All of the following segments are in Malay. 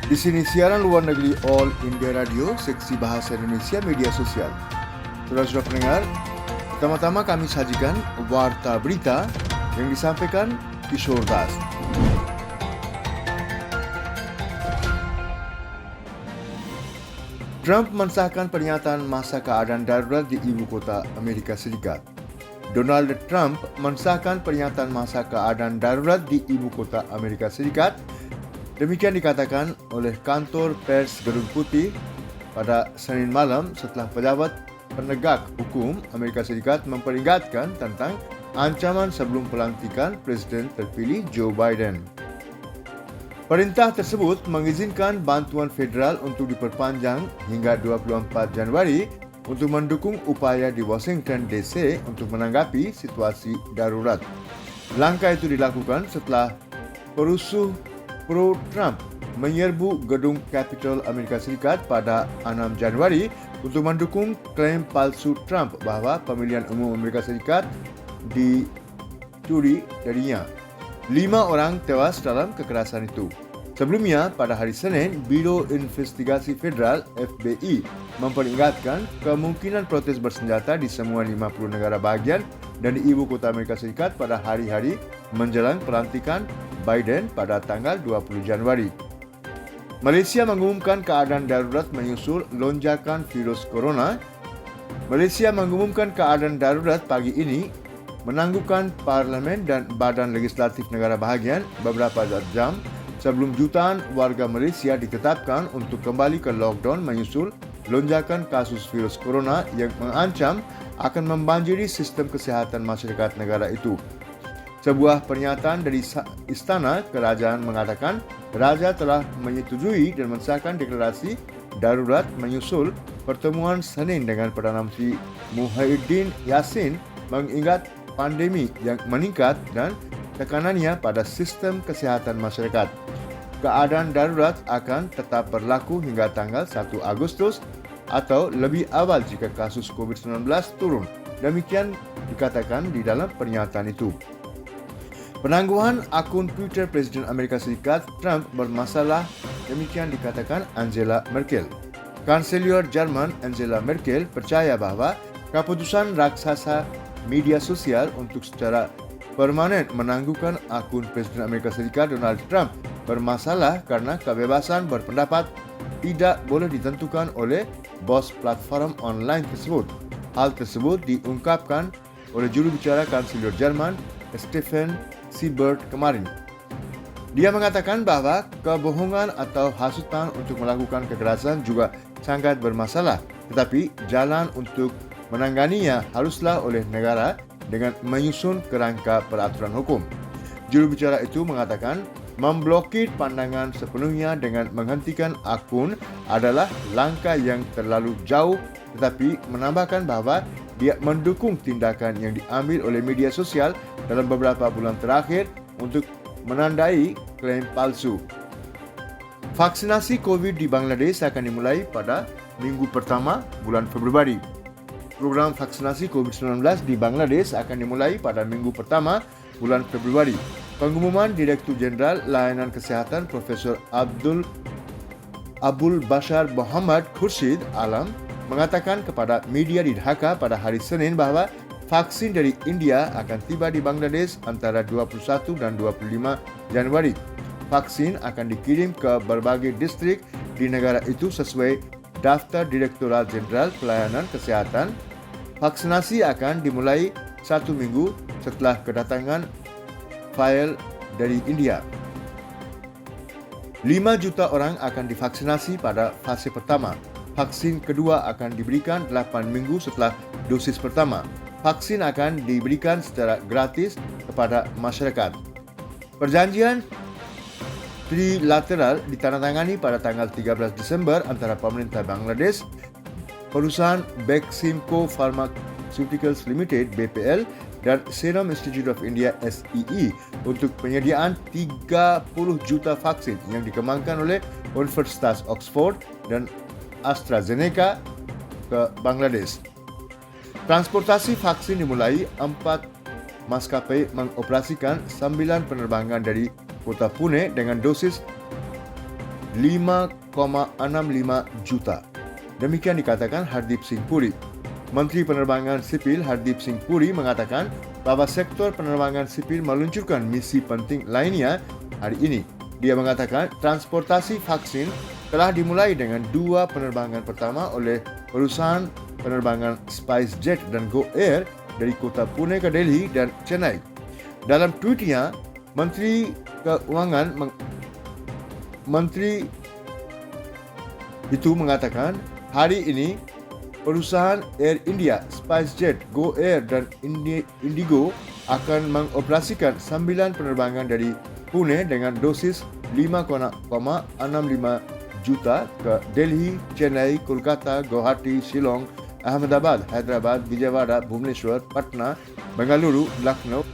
Di sini siaran luar negeri All India Radio, seksi bahasa Indonesia media sosial. Saudara-saudara pendengar, pertama-tama kami sajikan warta berita yang disampaikan Kishore Das. Trump mensahkan pernyataan masa keadaan darurat di ibu kota Amerika Serikat. Donald Trump mensahkan pernyataan masa keadaan darurat di ibu kota Amerika Serikat. Demikian dikatakan oleh kantor pers Gedung Putih pada Senin malam setelah pejabat penegak hukum Amerika Serikat memperingatkan tentang ancaman sebelum pelantikan Presiden terpilih Joe Biden. Perintah tersebut mengizinkan bantuan federal untuk diperpanjang hingga 24 Januari untuk mendukung upaya di Washington DC untuk menanggapi situasi darurat. Langkah itu dilakukan setelah perusuh pro-Trump menyerbu gedung Capitol Amerika Serikat pada 6 Januari untuk mendukung klaim palsu Trump bahawa pemilihan umum Amerika Serikat dicuri darinya. 5 orang tewas dalam kekerasan itu. Sebelumnya, pada hari Senin, Biro Investigasi Federal FBI memperingatkan kemungkinan protes bersenjata di semua 50 negara bahagian dan di ibu kota Amerika Serikat pada hari-hari menjelang pelantikan Biden pada tanggal 20 Januari. Malaysia mengumumkan keadaan darurat menyusul lonjakan virus corona. Malaysia mengumumkan keadaan darurat pagi ini menangguhkan Parlimen dan Badan Legislatif negara bahagian beberapa jam sebelum jutaan warga Malaysia ditetapkan untuk kembali ke lockdown menyusul lonjakan kasus virus corona yang mengancam akan membanjiri sistem kesihatan masyarakat negara itu. Sebuah pernyataan dari Istana Kerajaan mengatakan Raja telah menyetujui dan mensahkan deklarasi darurat menyusul pertemuan Senin dengan Perdana Menteri Muhyiddin Yassin mengingat pandemik yang meningkat dan tekanannya pada sistem kesihatan masyarakat. Keadaan darurat akan tetap berlaku hingga tanggal 1 Agustus atau lebih awal jika kasus COVID-19 turun. Demikian dikatakan di dalam pernyataan itu. Penangguhan akun Twitter Presiden Amerika Serikat Trump bermasalah, demikian dikatakan Angela Merkel. Kanselir Jerman Angela Merkel percaya bahawa keputusan raksasa media sosial untuk secara permanen menangguhkan akun Presiden Amerika Serikat Donald Trump bermasalah karena kebebasan berpendapat tidak boleh ditentukan oleh bos platform online tersebut. Hal tersebut diungkapkan oleh juru bicara Kanselir Jerman Stefan Seibert kemarin. Dia mengatakan bahawa kebohongan atau hasutan untuk melakukan kekerasan juga sangat bermasalah, tetapi jalan untuk menanganinya haruslah oleh negara dengan menyusun kerangka peraturan hukum. Juru bicara itu mengatakan memblokir pandangan sepenuhnya dengan menghentikan akun adalah langkah yang terlalu jauh, tetapi menambahkan bahawa dia mendukung tindakan yang diambil oleh media sosial dalam beberapa bulan terakhir untuk menandai klaim palsu. Vaksinasi COVID di Bangladesh akan dimulai pada minggu pertama bulan Februari. Program vaksinasi COVID-19 di Bangladesh akan dimulai pada minggu pertama bulan Februari. Pengumuman Direktur Jeneral Layanan Kesihatan Profesor Abdul Bashar Muhammad Khurshid Alam mengatakan kepada media di Dhaka pada hari Senin bahawa vaksin dari India akan tiba di Bangladesh antara 21 dan 25 Januari. Vaksin akan dikirim ke berbagai distrik di negara itu sesuai Daftar Direktorat Jeneral Pelayanan Kesihatan. Vaksinasi akan dimulai 1 minggu setelah kedatangan fail dari India. 5 juta orang akan divaksinasi pada fase pertama. Vaksin kedua akan diberikan 8 minggu setelah dosis pertama. Vaksin akan diberikan secara gratis kepada masyarakat. Perjanjian trilateral ditandatangani pada tanggal 13 Disember antara pemerintah Bangladesh, perusahaan Beximco Pharmaceuticals Limited (BPL) dan Serum Institute of India (SII) untuk penyediaan 30 juta vaksin yang dikembangkan oleh Universitas Oxford dan AstraZeneca ke Bangladesh. Transportasi vaksin dimulai. 4 maskapai mengoperasikan 9 penerbangan dari kota Pune dengan dosis 5,65 juta. Demikian dikatakan Hardeep Singh Puri. Menteri Penerbangan Sipil Hardeep Singh Puri mengatakan bahawa sektor penerbangan sipil meluncurkan misi penting lainnya hari ini. Dia mengatakan transportasi vaksin telah dimulai dengan 2 penerbangan pertama oleh perusahaan penerbangan SpiceJet dan Go Air dari kota Pune ke Delhi dan Chennai. Dalam tweetnya, Menteri itu mengatakan hari ini perusahaan Air India, SpiceJet, Go Air dan Indigo akan mengoperasikan 9 penerbangan dari Pune dengan dosis 5,65 juta ke Delhi, Chennai, Kolkata, Guwahati, Shillong, Ahmedabad, Hyderabad, Vijayawada, Bhubaneswar, Patna, Bengaluru, Lucknow.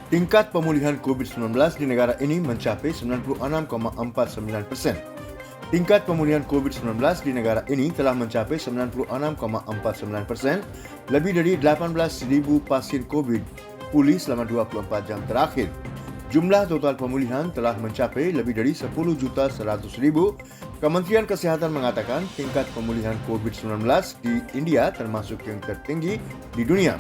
Tingkat pemulihan COVID-19 di negara ini mencapai 96,49%. Tingkat pemulihan COVID-19 di negara ini telah mencapai 96,49%, lebih dari 18,000 pasien COVID pulih selama 24 jam terakhir. Jumlah total pemulihan telah mencapai lebih dari 10,100,000. Kementerian Kesihatan mengatakan tingkat pemulihan COVID-19 di India termasuk yang tertinggi di dunia.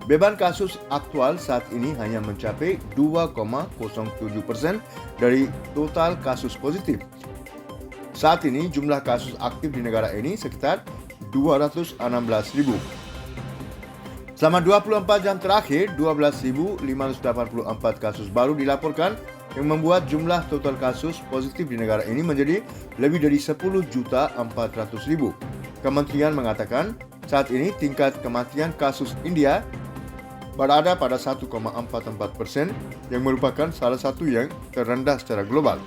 Beban kasus aktual saat ini hanya mencapai 2,07% dari total kasus positif. Saat ini jumlah kasus aktif di negara ini sekitar 216,000. Selama 24 jam terakhir, 12,584 kasus baru dilaporkan yang membuat jumlah total kasus positif di negara ini menjadi lebih dari 10,400,000. Kementerian mengatakan saat ini tingkat kematian kasus India berada pada 1,44% yang merupakan salah satu yang terendah secara global.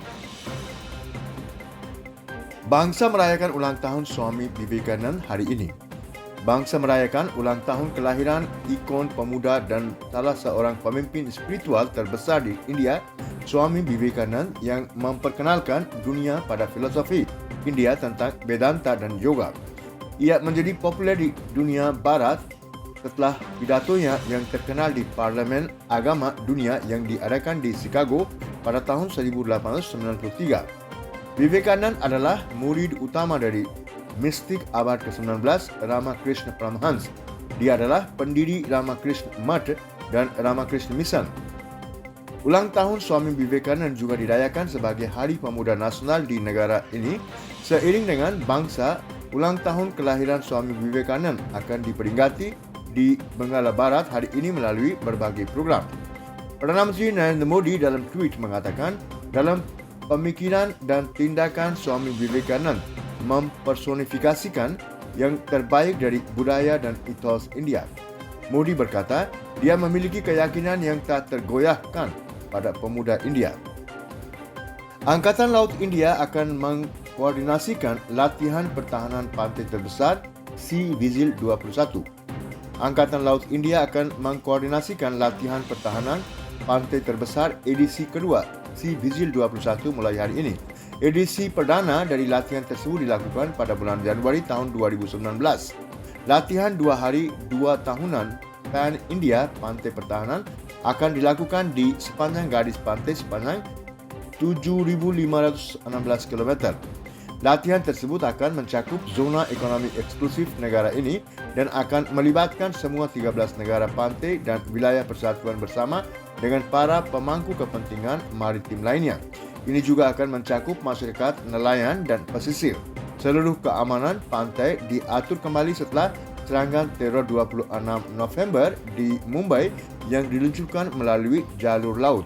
Bangsa merayakan ulang tahun Swami Vivekananda hari ini. Bangsa merayakan ulang tahun kelahiran ikon pemuda dan salah seorang pemimpin spiritual terbesar di India, Swami Vivekananda, yang memperkenalkan dunia pada filosofi India tentang Vedanta dan yoga. Ia menjadi populer di dunia barat setelah pidatonya yang terkenal di Parlimen Agama Dunia yang diadakan di Chicago pada tahun 1893. Vivekananda adalah murid utama dari mistik abad ke-19 Ramakrishna Paramhans. Dia adalah pendiri Ramakrishna Math dan Ramakrishna Mission. Ulang tahun Swami Vivekananda juga dirayakan sebagai Hari Pemuda Nasional di negara ini. Seiring dengan bangsa, ulang tahun kelahiran Swami Vivekananda akan diperingati di Benggala Barat hari ini melalui berbagai program. Perdana Menteri Narendra Modi dalam tweet mengatakan, dalam pemikiran dan tindakan Swami Vivekananda mempersonifikasikan yang terbaik dari budaya dan ethos India. Modi berkata, dia memiliki keyakinan yang tak tergoyahkan pada pemuda India. Angkatan Laut India akan mengkoordinasikan latihan pertahanan pantai terbesar Sea Vigil 21. Angkatan Laut India akan mengkoordinasikan latihan pertahanan pantai terbesar edisi kedua Sea Vigil 21 mulai hari ini. Edisi perdana dari latihan tersebut dilakukan pada bulan Januari tahun 2019. Latihan 2 hari 2 tahunan Pan India Pantai Pertahanan akan dilakukan di sepanjang garis pantai sepanjang 7,516 km. Latihan tersebut akan mencakup zona ekonomi eksklusif negara ini dan akan melibatkan semua 13 negara pantai dan wilayah persatuan bersama dengan para pemangku kepentingan maritim lainnya. Ini juga akan mencakup masyarakat nelayan dan pesisir. Seluruh keamanan pantai diatur kembali setelah serangan teror 26 November di Mumbai yang diluncurkan melalui jalur laut.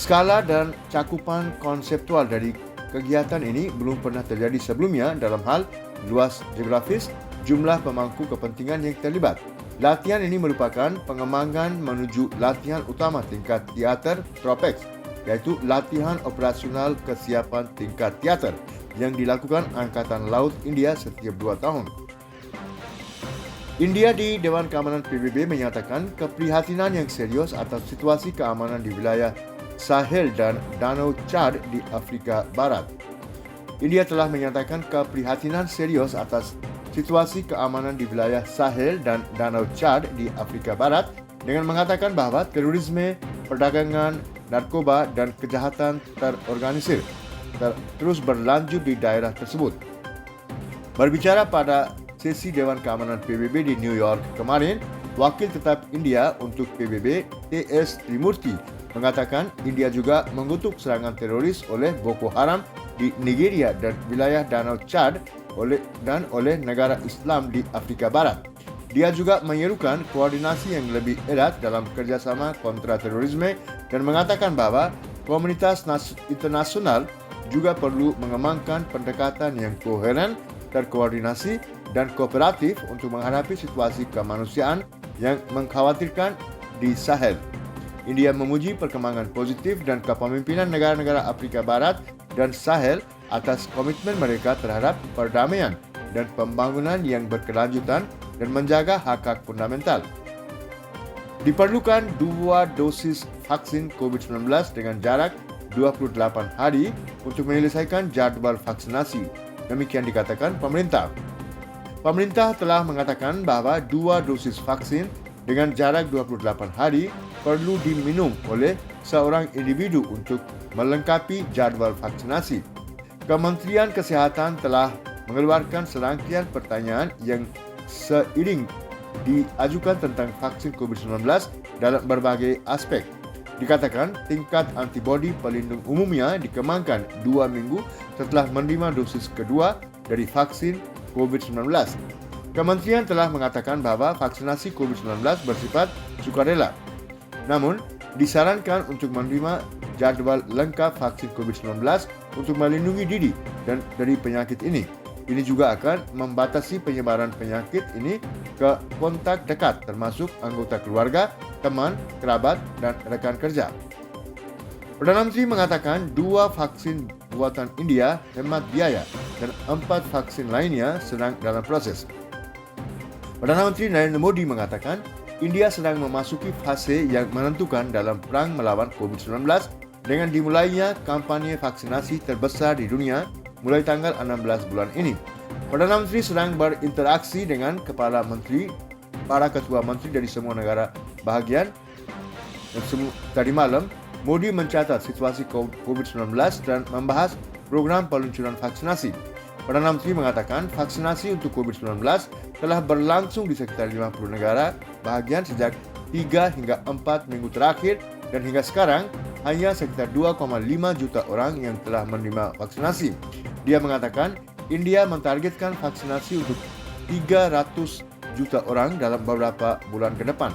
Skala dan cakupan konseptual dari kegiatan ini belum pernah terjadi sebelumnya dalam hal luas geografis, jumlah pemangku kepentingan yang terlibat. Latihan ini merupakan pengembangan menuju latihan utama tingkat teater Tropex, yaitu latihan operasional kesiapan tingkat teater yang dilakukan Angkatan Laut India setiap 2 tahun. India di Dewan Keamanan PBB menyatakan keprihatinan yang serius atas situasi keamanan di wilayah Sahel dan Danau Chad di Afrika Barat. India telah menyatakan keprihatinan serius atas situasi keamanan di wilayah Sahel dan Danau Chad di Afrika Barat dengan mengatakan bahawa terorisme, perdagangan, narkoba dan kejahatan terorganisir terus berlanjut di daerah tersebut. Berbicara pada sesi Dewan Keamanan PBB di New York kemarin, Wakil Tetap India untuk PBB T.S. Trimurti mengatakan India juga mengutuk serangan teroris oleh Boko Haram di Nigeria dan wilayah Danau Chad dan oleh negara Islam di Afrika Barat. Dia juga menyerukan koordinasi yang lebih erat dalam kerjasama kontra terorisme dan mengatakan bahwa komunitas internasional juga perlu mengembangkan pendekatan yang koheren, terkoordinasi, dan kooperatif untuk menghadapi situasi kemanusiaan yang mengkhawatirkan di Sahel. India memuji perkembangan positif dan kepemimpinan negara-negara Afrika Barat dan Sahel atas komitmen mereka terhadap perdamaian dan pembangunan yang berkelanjutan dan menjaga hak-hak fundamental. Diperlukan 2 dosis vaksin COVID-19 dengan jarak 28 hari untuk menyelesaikan jadwal vaksinasi. Demikian dikatakan pemerintah. Pemerintah telah mengatakan bahwa 2 dosis vaksin dengan jarak 28 hari perlu diminum oleh seorang individu untuk melengkapi jadwal vaksinasi. Kementerian Kesehatan telah mengeluarkan serangkaian pertanyaan yang seiring diajukan tentang vaksin COVID-19 dalam berbagai aspek. Dikatakan tingkat antibodi pelindung umumnya dikembangkan 2 minggu setelah menerima dosis kedua dari vaksin COVID-19. Kementerian telah mengatakan bahwa vaksinasi COVID-19 bersifat sukarela. Namun, disarankan untuk menerima jadwal lengkap vaksin COVID-19 untuk melindungi diri dan dari penyakit ini. Ini juga akan membatasi penyebaran penyakit ini ke kontak dekat termasuk anggota keluarga, teman, kerabat, dan rekan kerja. Perdana Menteri mengatakan 2 vaksin buatan India hemat biaya dan 4 vaksin lainnya sedang dalam proses. Perdana Menteri Narendra Modi mengatakan India sedang memasuki fase yang menentukan dalam perang melawan COVID-19 dengan dimulainya kampanye vaksinasi terbesar di dunia mulai tanggal 16 bulan ini. Perdana Menteri sedang berinteraksi dengan kepala menteri, para ketua menteri dari semua negara bahagian. Dan tadi malam, Modi mencatat situasi COVID-19 dan membahas program peluncuran vaksinasi. Perdana Menteri mengatakan vaksinasi untuk COVID-19 telah berlangsung di sekitar 50 negara bahagian sejak 3 hingga 4 minggu terakhir dan hingga sekarang hanya sekitar 2,5 juta orang yang telah menerima vaksinasi. Dia mengatakan India mentargetkan vaksinasi untuk 300 juta orang dalam beberapa bulan ke depan.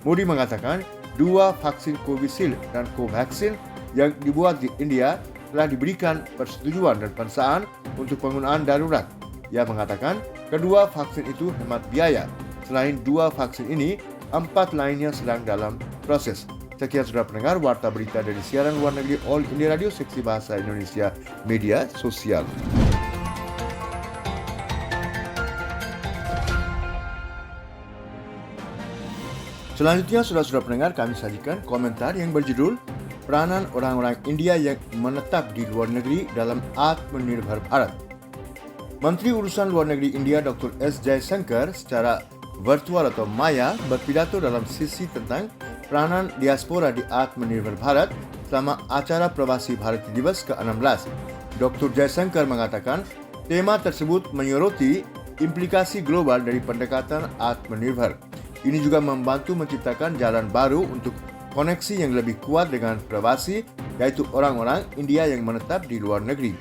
Modi mengatakan 2 vaksin Covishield dan Covaxin yang dibuat di India telah diberikan persetujuan dan pengesahan untuk penggunaan darurat. Ia mengatakan kedua vaksin itu hemat biaya. Selain 2 vaksin ini, 4 lainnya sedang dalam proses. Sekian sudah pendengar warta berita dari siaran luar negeri All India Radio Seksi Bahasa Indonesia Media Sosial. Selanjutnya sudah pendengar kami sajikan komentar yang berjudul Peranan orang-orang India yang menetap di luar negeri dalam Atmanirbhar Bharat. Menteri Urusan Luar Negeri India Dr. S. Jaishankar secara virtual atau maya berpidato dalam sesi tentang peranan diaspora di Atmanirbhar Bharat selama acara Pravasi Bharati Divas ke-16. Dr. Jaishankar mengatakan tema tersebut menyoroti implikasi global dari pendekatan Atmanirbhar. Ini juga membantu menciptakan jalan baru untuk koneksi yang lebih kuat dengan Pravasi, yaitu orang-orang India yang menetap di luar negeri.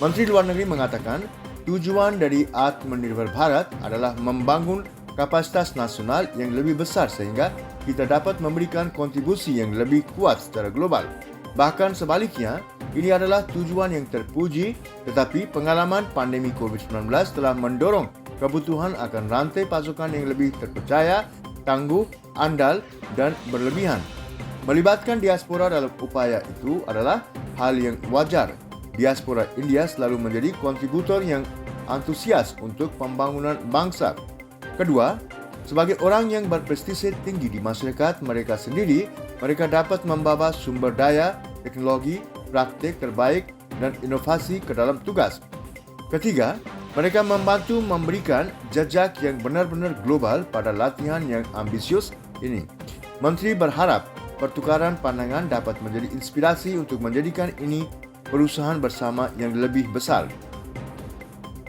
Menteri Luar Negeri mengatakan tujuan dari Atmanirbhar Bharat adalah membangun kapasitas nasional yang lebih besar sehingga kita dapat memberikan kontribusi yang lebih kuat secara global. Bahkan sebaliknya, ini adalah tujuan yang terpuji, tetapi pengalaman pandemi COVID-19 telah mendorong kebutuhan akan rantai pasokan yang lebih terpercaya, tangguh, andal, dan berlebihan. Melibatkan diaspora dalam upaya itu adalah hal yang wajar. Diaspora India selalu menjadi kontributor yang antusias untuk pembangunan bangsa. Kedua, sebagai orang yang berprestise tinggi di masyarakat mereka sendiri, mereka dapat membawa sumber daya, teknologi, praktik terbaik, dan inovasi ke dalam tugas. Ketiga, mereka membantu memberikan jejak yang benar-benar global pada latihan yang ambisius ini. Menteri berharap pertukaran pandangan dapat menjadi inspirasi untuk menjadikan ini perusahaan bersama yang lebih besar.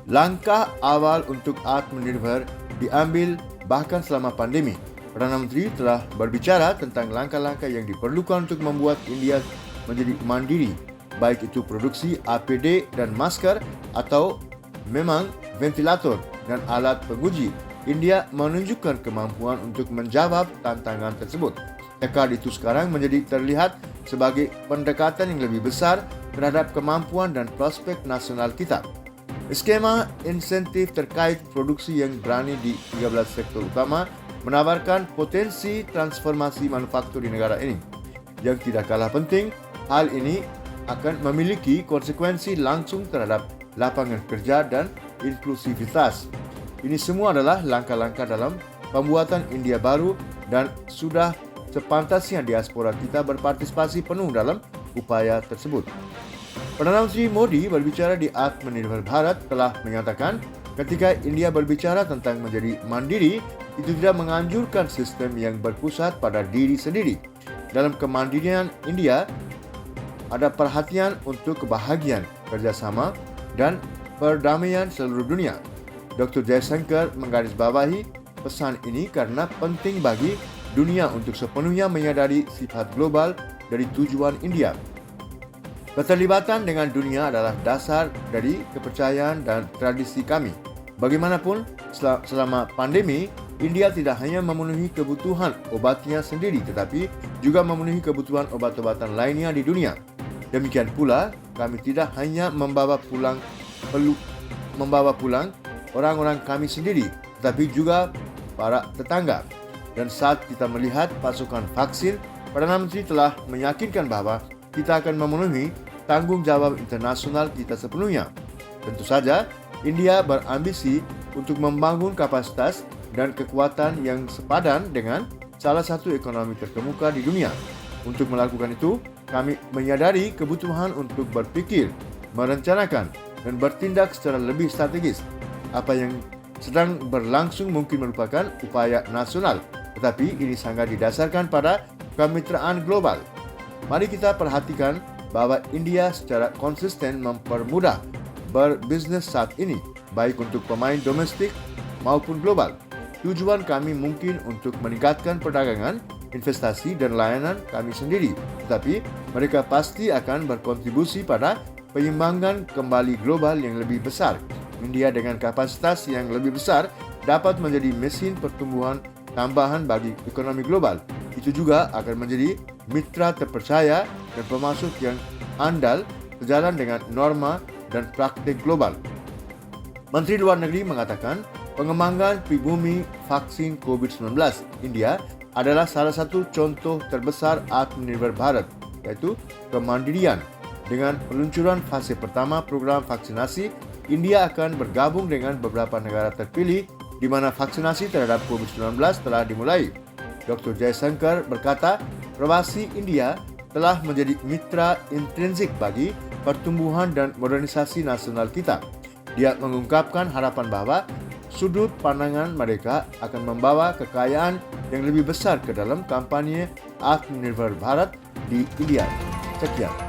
Langkah awal untuk Atmanirbhar diambil bahkan selama pandemi. Perdana Menteri telah berbicara tentang langkah-langkah yang diperlukan untuk membuat India menjadi mandiri, baik itu produksi APD dan masker atau memang ventilator dan alat penguji. India menunjukkan kemampuan untuk menjawab tantangan tersebut. Tekad itu sekarang menjadi terlihat sebagai pendekatan yang lebih besar terhadap kemampuan dan prospek nasional kita. Skema insentif terkait produksi yang berani di 13 sektor utama menawarkan potensi transformasi manufaktur di negara ini. Yang tidak kalah penting, hal ini akan memiliki konsekuensi langsung terhadap lapangan kerja dan inklusivitas. Ini semua adalah langkah-langkah dalam pembuatan India baru dan sudah sepantasnya diaspora kita berpartisipasi penuh dalam upaya tersebut. Perdana Menteri Modi berbicara di Atmanirbhar Bharat telah menyatakan ketika India berbicara tentang menjadi mandiri, itu tidak menganjurkan sistem yang berpusat pada diri sendiri. Dalam kemandirian India, ada perhatian untuk kebahagiaan, kerjasama dan perdamaian seluruh dunia. Dr. Jaishankar menggarisbawahi pesan ini karena penting bagi dunia untuk sepenuhnya menyadari sifat global dari tujuan India. Keterlibatan dengan dunia adalah dasar dari kepercayaan dan tradisi kami. Bagaimanapun, selama pandemi, India tidak hanya memenuhi kebutuhan obatnya sendiri tetapi juga memenuhi kebutuhan obat-obatan lainnya di dunia. Demikian pula, kami tidak hanya membawa pulang orang-orang kami sendiri tetapi juga para tetangga. Dan saat kita melihat pasukan vaksin, Perdana Menteri telah meyakinkan bahawa kita akan memenuhi tanggungjawab internasional kita sepenuhnya. Tentu saja, India berambisi untuk membangun kapasitas dan kekuatan yang sepadan dengan salah satu ekonomi terkemuka di dunia. Untuk melakukan itu, kami menyadari kebutuhan untuk berpikir, merencanakan, dan bertindak secara lebih strategis. Apa yang sedang berlangsung mungkin merupakan upaya nasional, tetapi ini sangat didasarkan pada kemitraan global. Mari kita perhatikan bahwa India secara konsisten mempermudah berbisnes saat ini, baik untuk pemain domestik maupun global. Tujuan kami mungkin untuk meningkatkan perdagangan, investasi dan layanan kami sendiri, tetapi mereka pasti akan berkontribusi pada penyimbangan kembali global yang lebih besar. India dengan kapasitas yang lebih besar dapat menjadi mesin pertumbuhan tambahan bagi ekonomi global. Itu juga akan menjadi mitra terpercaya dan pemasok yang andal sejalan dengan norma dan praktik global. Menteri Luar Negeri mengatakan pengembangan pribumi vaksin COVID-19 India adalah salah satu contoh terbesar Atmanirbhar Bharat, yaitu kemandirian. Dengan peluncuran fase pertama program vaksinasi, India akan bergabung dengan beberapa negara terpilih di mana vaksinasi terhadap COVID-19 telah dimulai. Dr. Jaishankar berkata, probasi India telah menjadi mitra intrinsik bagi pertumbuhan dan modernisasi nasional kita. Dia mengungkapkan harapan bahwa sudut pandangan mereka akan membawa kekayaan yang lebih besar ke dalam kampanye Atmanirbhar Bharat di India. Sekian.